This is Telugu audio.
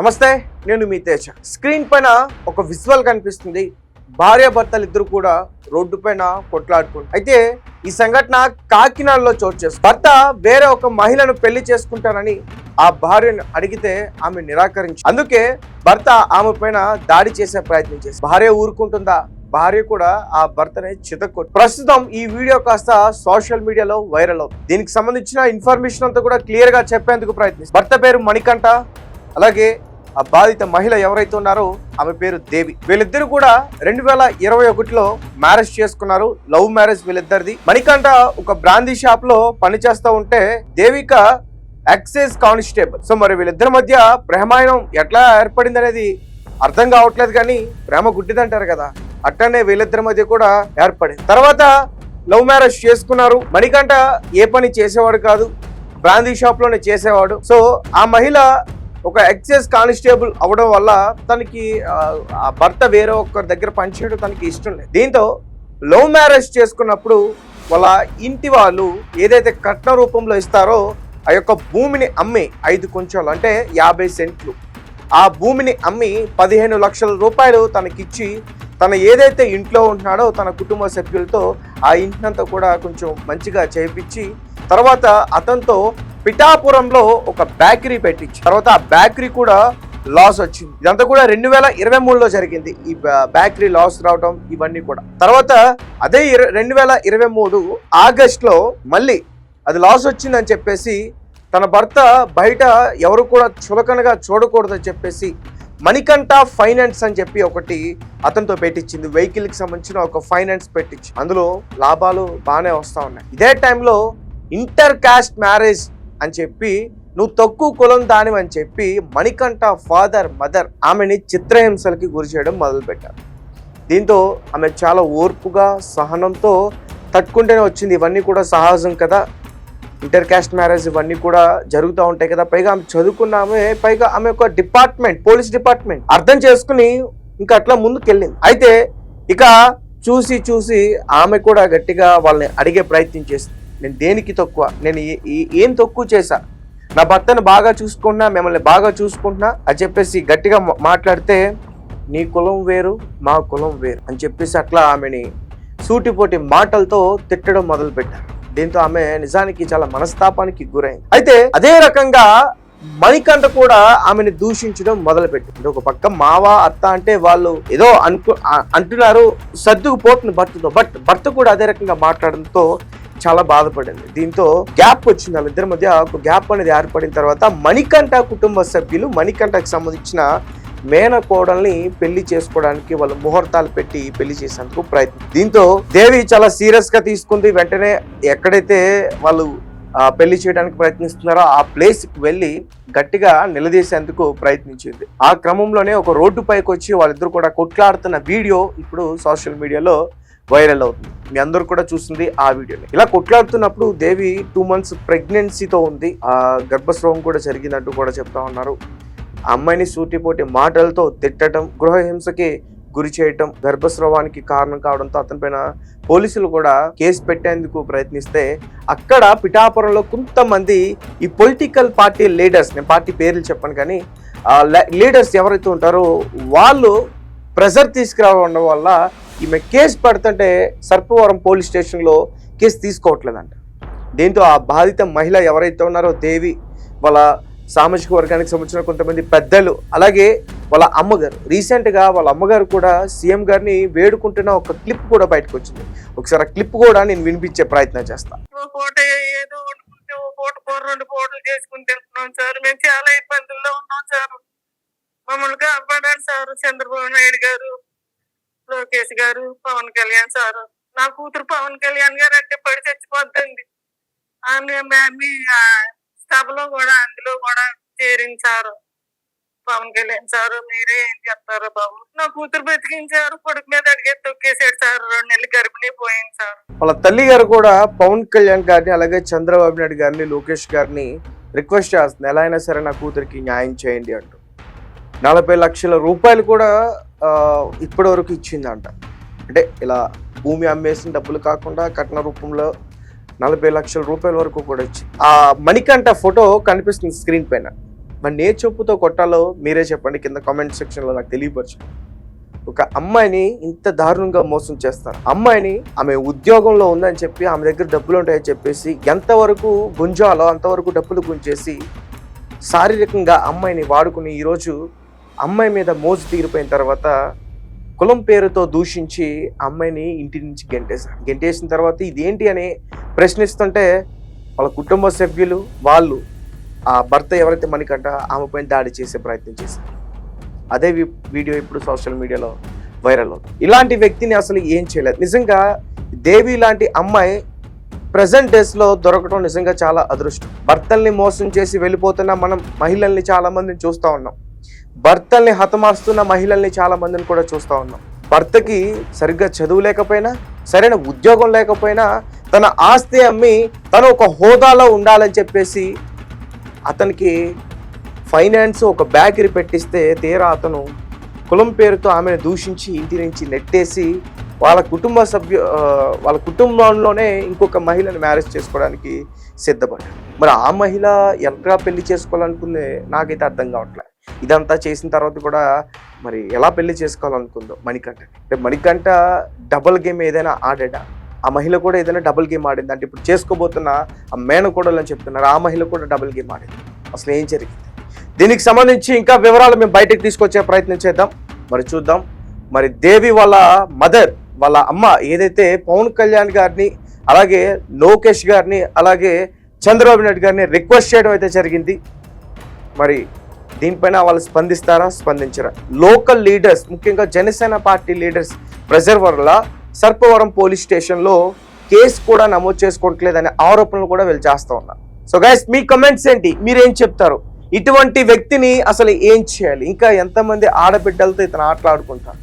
నమస్తే, నేను మీ తేజ. స్క్రీన్ పైన ఒక విజువల్ కనిపిస్తుంది. భార్యాభర్తలు ఇద్దరు కూడా రోడ్డు పైన కొట్లాడుకుంటారు. అయితే ఈ సంఘటన కాకినాడలో చోటు చేసుకుంది. భర్త వేరే ఒక మహిళను పెళ్లి చేసుకుంటానని ఆ భార్యను అడిగితే ఆమె నిరాకరించింది. అందుకే భర్త ఆమె పైన దాడి చేసే ప్రయత్నం చేసింది. భార్య ఊరుకుంటుందా? భార్య కూడా ఆ భర్తని చితకొట్టు. ప్రస్తుతం ఈ వీడియో కాస్త సోషల్ మీడియాలో వైరల్ అవుతుంది. దీనికి సంబంధించిన ఇన్ఫర్మేషన్ అంతా కూడా క్లియర్ గా చెప్పేందుకు ప్రయత్నిస్తుంది. భర్త పేరు మణికంఠ, అలాగే ఆ బాధిత మహిళ ఎవరైతే ఉన్నారో ఆమె పేరు దేవి. వీళ్ళిద్దరు కూడా 2021లో మ్యారేజ్ చేసుకున్నారు. లవ్ మ్యారేజ్ వీళ్ళిద్దరిది. మణికంఠ ఒక బ్రాందీ షాప్ లో పనిచేస్తూ ఉంటే దేవిక ఎక్సైజ్ కానిస్టేబుల్. సో మరి వీళ్ళిద్దరి మధ్య ప్రేమాయణం ఎట్లా ఏర్పడింది అనేది అర్థం కావట్లేదు, కానీ ప్రేమ గుడ్డిదంటారు కదా, అట్టనే వీళ్ళిద్దరి మధ్య కూడా ఏర్పడింది. తర్వాత లవ్ మ్యారేజ్ చేసుకున్నారు. మణికంఠ ఏ పని చేసేవాడు కాదు, బ్రాందీ షాప్ లోనే చేసేవాడు. సో ఆ మహిళ ఒక ఎక్సైజ్ కానిస్టేబుల్ అవడం వల్ల తనకి ఆ భర్త వేరే ఒక్కరి దగ్గర పనిచేయడం తనకి ఇష్టం లేదు. దీంతో లవ్ మ్యారేజ్ చేసుకున్నప్పుడు వాళ్ళ ఇంటి వాళ్ళు ఏదైతే కట్న రూపంలో ఇస్తారో ఆ యొక్క భూమిని అమ్మి 5 కొంచెలు అంటే 50 సెంట్లు ఆ భూమిని అమ్మి 15 లక్షల రూపాయలు తనకిచ్చి తన ఏదైతే ఇంట్లో ఉంటున్నాడో తన కుటుంబ సభ్యులతో ఆ ఇంటినంతా కూడా కొంచెం మంచిగా చేయించి తర్వాత అతనితో పిఠాపురంలో ఒక బేకరీ పెట్టించి తర్వాత ఆ బేకరీ కూడా లాస్ వచ్చింది. ఇదంతా కూడా 2023లో జరిగింది. ఈ బేకరీ లాస్ రావడం ఇవన్నీ కూడా తర్వాత అదే 2023 ఆగస్టులో మళ్ళీ అది లాస్ వచ్చిందని చెప్పేసి తన భర్త బయట ఎవరు కూడా చులకనగా చూడకూడదని చెప్పేసి మణికంఠ ఫైనాన్స్ అని చెప్పి ఒకటి అతనితో పెట్టించింది. వెహికల్కి సంబంధించిన ఒక ఫైనాన్స్ పెట్టించి అందులో లాభాలు బాగానే వస్తూ ఉన్నాయి. ఇదే టైంలో ఇంటర్ కాస్ట్ మ్యారేజ్ అని చెప్పి నువ్వు తక్కువ కులం దానివి అని చెప్పి మణికంఠ ఫాదర్ మదర్ ఆమెని చిత్రహింసలకి గురి చేయడం మొదలుపెట్టారు. దీంతో ఆమె చాలా ఓర్పుగా సహనంతో తట్టుకుంటూనే వచ్చింది. ఇవన్నీ కూడా సహజం కదా, ఇంటర్ కాస్ట్ మ్యారేజ్ ఇవన్నీ కూడా జరుగుతూ ఉంటాయి కదా, పైగా ఆమె చదువుకున్న పైగా ఆమె ఒక డిపార్ట్మెంట్, పోలీస్ డిపార్ట్మెంట్ అర్థం చేసుకుని ఇంకా అట్లా ముందుకెళ్ళింది. అయితే ఇక చూసి ఆమె కూడా గట్టిగా వాళ్ళని అడిగే ప్రయత్నం చేసింది. నేను దేనికి తక్కువ, నేను ఏం తక్కువ చేశా, నా భర్తను బాగా చూసుకుంటున్నా, మిమ్మల్ని బాగా చూసుకుంటున్నా అని చెప్పేసి గట్టిగా మాట్లాడితే నీ కులం వేరు మా కులం వేరు అని చెప్పేసి అట్లా ఆమెని సూటిపోటి మాటలతో తిట్టడం మొదలు పెట్టారు. దీంతో ఆమె నిజానికి చాలా మనస్తాపానికి గురైంది. అయితే అదే రకంగా మణికంఠ కూడా ఆమెను దూషించడం మొదలుపెట్టింది. ఒక పక్క మావ అత్త అంటే వాళ్ళు ఏదో అంటున్నారు, సర్దుకుపోతుంది భర్తతో, బట్ భర్త కూడా అదే రకంగా మాట్లాడడంతో చాలా బాధపడింది. దీంతో గ్యాప్ వచ్చింది. వాళ్ళిద్దరి మధ్య ఒక గ్యాప్ అనేది ఏర్పడిన తర్వాత మణికంఠ కుటుంబ సభ్యులు మణికంఠకు సంబంధించిన మేనకోడల్ని పెళ్లి చేసుకోవడానికి వాళ్ళు ముహూర్తాలు పెట్టి పెళ్లి చేసేందుకు ప్రయత్నం. దీంతో దేవి చాలా సీరియస్ గా తీసుకుంది. వెంటనే ఎక్కడైతే వాళ్ళు పెళ్లి చేయడానికి ప్రయత్నిస్తున్నారో ఆ ప్లేస్ కి వెళ్ళి గట్టిగా నిలదీసేందుకు ప్రయత్నించింది. ఆ క్రమంలోనే ఒక రోడ్డు పైకి వచ్చి వాళ్ళిద్దరు కూడా కొట్లాడుతున్న వీడియో ఇప్పుడు సోషల్ మీడియాలో వైరల్ అవుతుంది. మీ అందరూ కూడా చూస్తుంది ఆ వీడియోని. ఇలా కొట్లాడుతున్నప్పుడు దేవి 2 months ప్రెగ్నెన్సీతో ఉంది. ఆ గర్భస్రావం కూడా జరిగినట్టు కూడా చెప్తా ఉన్నారు. ఆ అమ్మాయిని సూటిపోటి మాటలతో తిట్టడం, గృహహింసకి గురి చేయటం, గర్భస్రావానికి కారణం కావడంతో అతని పైన పోలీసులు కూడా కేసు పెట్టేందుకు ప్రయత్నిస్తే అక్కడ పిఠాపురంలో కొంతమంది ఈ పొలిటికల్ పార్టీ లీడర్స్, నేను పార్టీ పేర్లు చెప్పను కానీ లీడర్స్ ఎవరైతే ఉంటారో వాళ్ళు ప్రెజర్ తీసుకురావడం వల్ల ఈమె కేసు పెడుతుంటే సర్పవరం పోలీస్ స్టేషన్లో కేసు తీసుకోవట్లేదంట. దీంతో ఆ బాధిత మహిళ ఎవరైతే ఉన్నారో దేవి, వాళ్ళ సామాజిక వర్గానికి సంబంధించిన కొంతమంది పెద్దలు, అలాగే వాళ్ళ అమ్మగారు, రీసెంట్గా వాళ్ళ అమ్మగారు కూడా సీఎం గారిని వేడుకుంటున్న ఒక క్లిప్ కూడా బయటకు వచ్చింది. ఒకసారి ఆ క్లిప్ కూడా నేను వినిపించే ప్రయత్నం చేస్తాను. మేము చాలా ఇబ్బందుల్లో ఉన్నాం సార్, మమ్మల్ని కాపాడారు సార్ చంద్రబాబు నాయుడు గారు, లోకేష్ గారు, పవన్ కళ్యాణ్ సార్. నా కూతురు పవన్ కళ్యాణ్ గారు అంటే పడి చచ్చిపోద్దండి. మీ సభలో కూడా అందులో కూడా చేరించారు పవన్ కళ్యాణ్ సార్. మీరే ఏం చెప్తారు బాబు? నా కూతురు బతికించారు, కొడుకు మీద అడిగే తొక్కేసాడు సార్. 2 నెలలు గర్భిణీ పోయింది సార్. వాళ్ళ తల్లి గారు కూడా పవన్ కళ్యాణ్ గారిని, అలాగే చంద్రబాబు నాయుడు గారిని, లోకేష్ గారిని రిక్వెస్ట్ చేస్తుంది, ఎలా అయినా సరే నా కూతురికి న్యాయం చేయండి అంటూ. 40 లక్షల రూపాయలు కూడా ఇప్పటి వరకు ఇచ్చిందంట. అంటే ఇలా భూమి అమ్మేసిన డబ్బులు కాకుండా కట్న రూపంలో 40 లక్షల రూపాయల వరకు కూడా ఇచ్చింది. ఆ మణికంఠ ఫోటో కనిపిస్తుంది స్క్రీన్ పైన. మరి ఏ చెప్పుతో కొట్టాలో మీరే చెప్పండి, కింద కామెంట్ సెక్షన్లో నాకు తెలియపరచు. ఒక అమ్మాయిని ఇంత దారుణంగా మోసం చేస్తారు. అమ్మాయిని ఆమె ఉద్యోగంలో ఉందని చెప్పి ఆమె దగ్గర డబ్బులు ఉంటాయని చెప్పేసి ఎంతవరకు గుంజాలో అంతవరకు డబ్బులు గుంజేసి శారీరకంగా అమ్మాయిని వాడుకుని ఈరోజు అమ్మాయి మీద మోజు తీరిపోయిన తర్వాత కులం పేరుతో దూషించి అమ్మాయిని ఇంటి నుంచి గెంటేసిన తర్వాత ఇదేంటి అని ప్రశ్నిస్తుంటే వాళ్ళ కుటుంబ సభ్యులు వాళ్ళు ఆ భర్త ఎవరైతే మణికంఠ ఆమె పైన దాడి చేసే ప్రయత్నం చేశారు. అదే వీడియో ఇప్పుడు సోషల్ మీడియాలో వైరల్ అవుతుంది. ఇలాంటి వ్యక్తిని అసలు ఏం చేయలేదు. నిజంగా దేవి లాంటి అమ్మాయి ప్రజెంట్ డేస్లో దొరకడం నిజంగా చాలా అదృష్టం. భర్తల్ని మోసం చేసి వెళ్ళిపోతున్న మనం మహిళల్ని చాలా మందిని చూస్తూ ఉన్నాం. భర్తల్ని హతమారుస్తున్న మహిళల్ని చాలా మందిని కూడా చూస్తూ ఉన్నాం. భర్తకి సరిగ్గా చదువు లేకపోయినా, సరైన ఉద్యోగం లేకపోయినా తన ఆస్తి అమ్మి తను ఒక హోదాలో ఉండాలని చెప్పేసి అతనికి ఫైనాన్స్ ఒక బేకరీ పెట్టిస్తే తీరా అతను కులం పేరుతో ఆమెను దూషించి ఇంటి నుంచి నెట్టేసి వాళ్ళ కుటుంబంలోనే ఇంకొక మహిళను మ్యారేజ్ చేసుకోవడానికి సిద్ధపడ్డాడు. మరి ఆ మహిళ ఎలా పెళ్లి చేసుకోవాలనుకుంది నాకైతే అర్థం కావట్లేదు. ఇదంతా చేసిన తర్వాత కూడా మరి ఎలా పెళ్లి చేసుకోవాలనుకుందో మణికంఠ. అంటే మణికంఠ డబుల్ గేమ్ ఏదైనా ఆడాడా? ఆ మహిళ కూడా ఏదైనా డబుల్ గేమ్ ఆడింది అంటే ఇప్పుడు చేసుకోబోతున్న ఆ మేనకోడలు అని చెప్తున్నారు, ఆ మహిళ కూడా డబుల్ గేమ్ ఆడింది. అసలు ఏం జరిగింది? దీనికి సంబంధించి ఇంకా వివరాలు మేము బయటకు తీసుకొచ్చే ప్రయత్నం చేద్దాం. మరి చూద్దాం. మరి దేవి వాళ్ళ మదర్, వాళ్ళ అమ్మ ఏదైతే పవన్ కళ్యాణ్ గారిని, అలాగే లోకేష్ గారిని, అలాగే చంద్రబాబు నాయుడు గారిని రిక్వెస్ట్ చేయడం అయితే జరిగింది. మరి దీనిపైన వాళ్ళు స్పందిస్తారా, స్పందించరా? లోకల్ లీడర్స్, ముఖ్యంగా జనసేన పార్టీ లీడర్స్ ప్రెజర్ వల్ల సర్పవరం పోలీస్ స్టేషన్లో కేసు కూడా నమోదు చేసుకోవట్లేదనే ఆరోపణలు కూడా వీళ్ళు చేస్తూ ఉన్నారు. సో గైస్, మీ కమెంట్స్ ఏంటి? మీరేం చెప్తారు? ఇటువంటి వ్యక్తిని అసలు ఏం చేయాలి? ఇంకా ఎంతమంది ఆడబిడ్డలతో ఇతను ఆటలాడుకుంటారు?